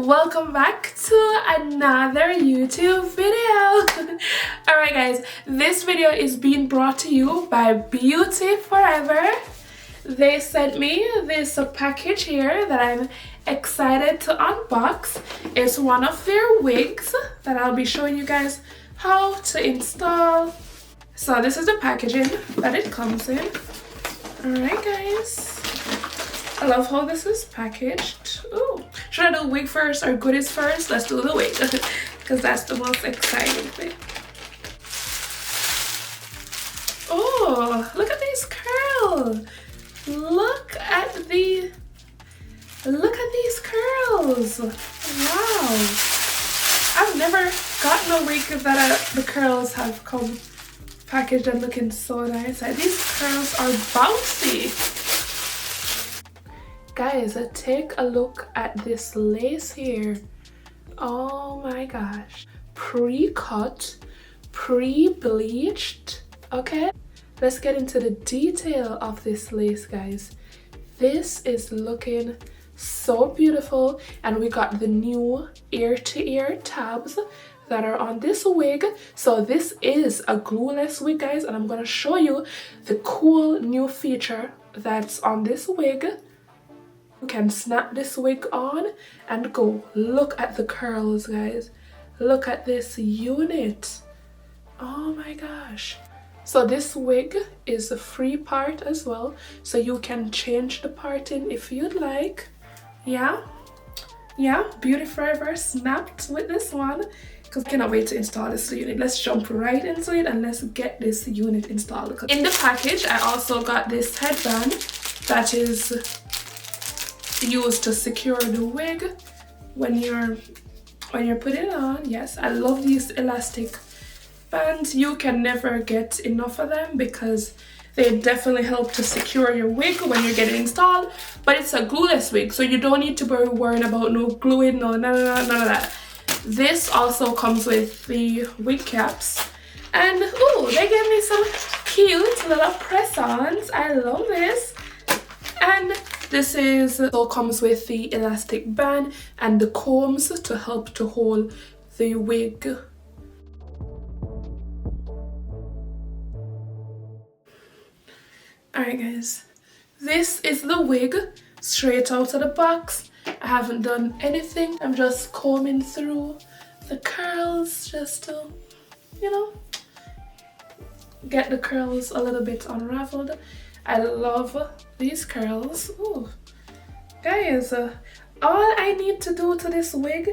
welcome back to another YouTube video. Alright guys, this video is being brought to you by Beauty Forever. They sent me this package here that I'm excited to unbox. It's one of their wigs that I'll be showing you guys how to install. So this is the packaging that it comes in. Alright guys, I love how this is packaged. Ooh, should I do wig first or goodies first? Let's do the wig because that's the most exciting thing. Oh, look at these curls. Look at these curls. Wow. I've never gotten a wig that the curls have come packaged and looking so nice. Like, these curls are bouncy. Guys, take a look at this lace here. Oh my gosh. Pre-cut, pre-bleached. Okay, let's get into the detail of this lace, guys. This is looking so beautiful, and we got the new ear-to-ear tabs that are on this wig. So this is a glueless wig, guys, and I'm gonna show you the cool new feature that's on this wig. You can snap this wig on and go. Look at the curls, guys. Look at this unit. Oh my gosh. So this wig is a free part as well, so you can change the parting if you'd like. Yeah, Beauty Forever snapped with this one because I cannot wait to install this unit. Let's jump right into it and let's get this unit installed. In the package, I also got this headband that is used to secure the wig when you're putting it on. Yes, I love these elastic bands. You can never get enough of them because they definitely help to secure your wig when you're getting installed. But it's a glueless wig, so you don't need to be worried about no gluing, none of that. This also comes with the wig caps, and ooh, they gave me some cute little press-ons. I love this. And this also comes with the elastic band and the combs to help to hold the wig. Alright guys, this is the wig straight out of the box. I haven't done anything. I'm just combing through the curls just to, you know, get the curls a little bit unraveled. I love these curls. Ooh. Guys, all I need to do to this wig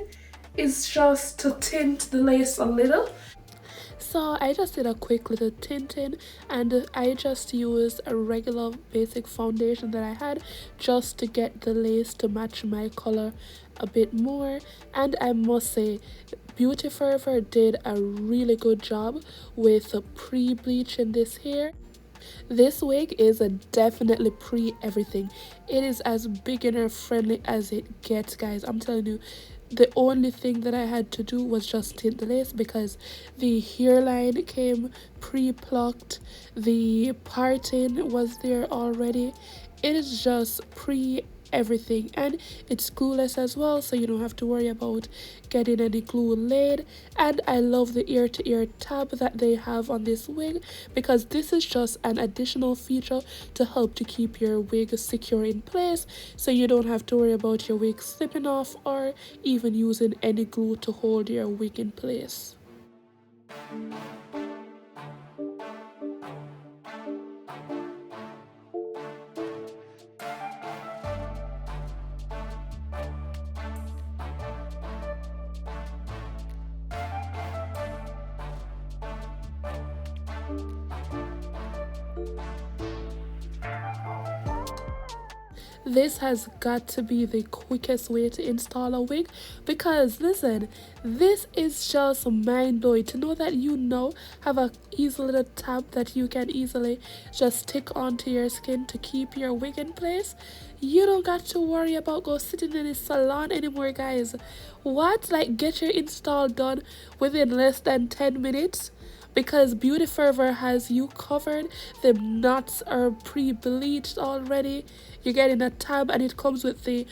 is just to tint the lace a little. So I just did a quick little tinting, and I just used a regular basic foundation that I had just to get the lace to match my color a bit more. And I must say, Beauty Forever did a really good job with pre-bleaching this hair. This wig is definitely pre-everything. It is as beginner friendly as it gets, guys. I'm telling you, the only thing that I had to do was just tint the lace because the hairline came pre-plucked, the parting was there already. It is just pre-everything, and it's glueless as well, so you don't have to worry about getting any glue laid. And I love the ear-to-ear tab that they have on this wig because this is just an additional feature to help to keep your wig secure in place, so you don't have to worry about your wig slipping off or even using any glue to hold your wig in place. This has got to be the quickest way to install a wig because listen, this is just mind-blowing to know that you have a easy little tab that you can easily just stick onto your skin to keep your wig in place. You don't got to worry about go sitting in a salon anymore, guys. What? Like, get your install done within less than 10 minutes? because Beauty Forever has you covered. The knots are pre-bleached already. You get in a tab and it comes with the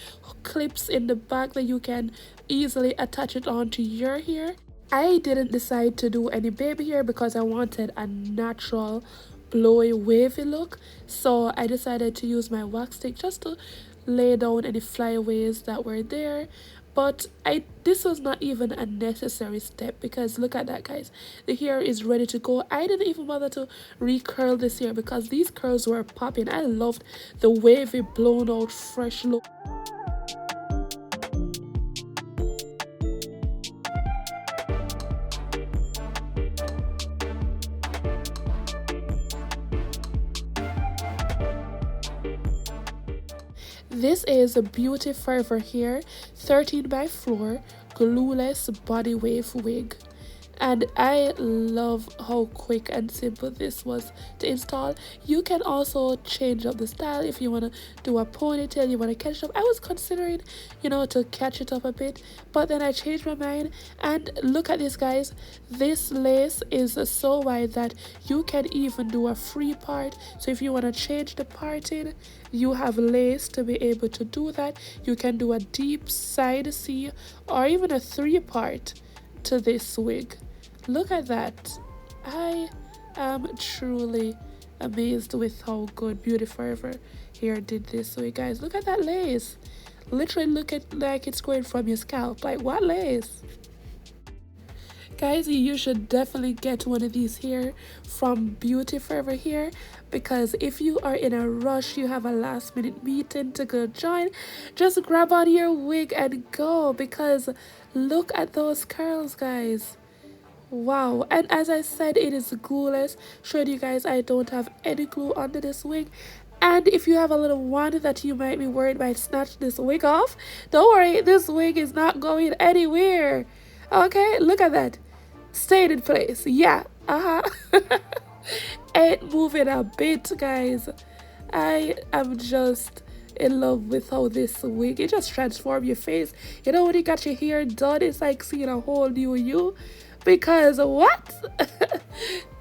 clips in the back that you can easily attach it onto your hair. I didn't decide to do any baby hair because I wanted a natural blowy wavy look, so I decided to use my wax stick just to lay down any flyaways that were there. But this was not even a necessary step because look at that, guys. The hair is ready to go. I didn't even bother to recurl this hair because these curls were popping. I loved the wavy blown out fresh look. This is a Beauty Forever Hair 13 by 4 Glueless Body Wave Wig. And I love how quick and simple this was to install. You can also change up the style if you want to do a ponytail, you want to catch it up. I was considering, to catch it up a bit, but then I changed my mind. And look at this, guys. This lace is so wide that you can even do a free part. So if you want to change the parting, you have lace to be able to do that. You can do a deep side C or even a 3-part to this wig. Look at that. I am truly amazed with how good Beauty Forever here did this. So you guys, look at that lace. Literally look at like it's going from your scalp. Like, what lace? Guys, you should definitely get one of these here from Beauty Forever here, because if you are in a rush, you have a last minute meeting to go join, just grab on your wig and go, because look at those curls, guys. Wow. And as I said, it is glueless. Showed you guys I don't have any glue under this wig. And if you have a little one that you might be worried might snatch this wig off, don't worry, this wig is not going anywhere. Okay, look at that. Stayed in place. Yeah. Ain't moving a bit, guys. I am just in love with how this wig, it just transforms your face. You know, when you got your hair done, it's like seeing a whole new you. Because what?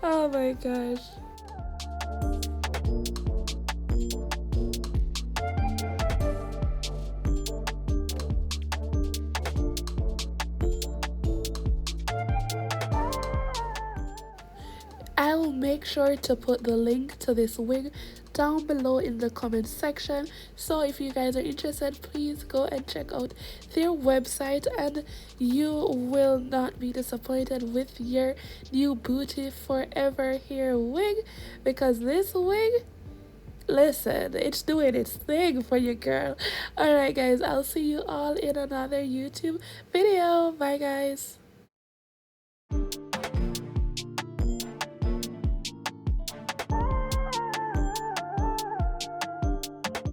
Oh my gosh. I'll make sure to put the link to this wig down below in the comment section, so if you guys are interested, please go and check out their website and you will not be disappointed with your new Beauty Forever hair wig, because this wig, listen, it's doing its thing for you, girl. Alright guys, I'll see you all in another YouTube video. Bye guys.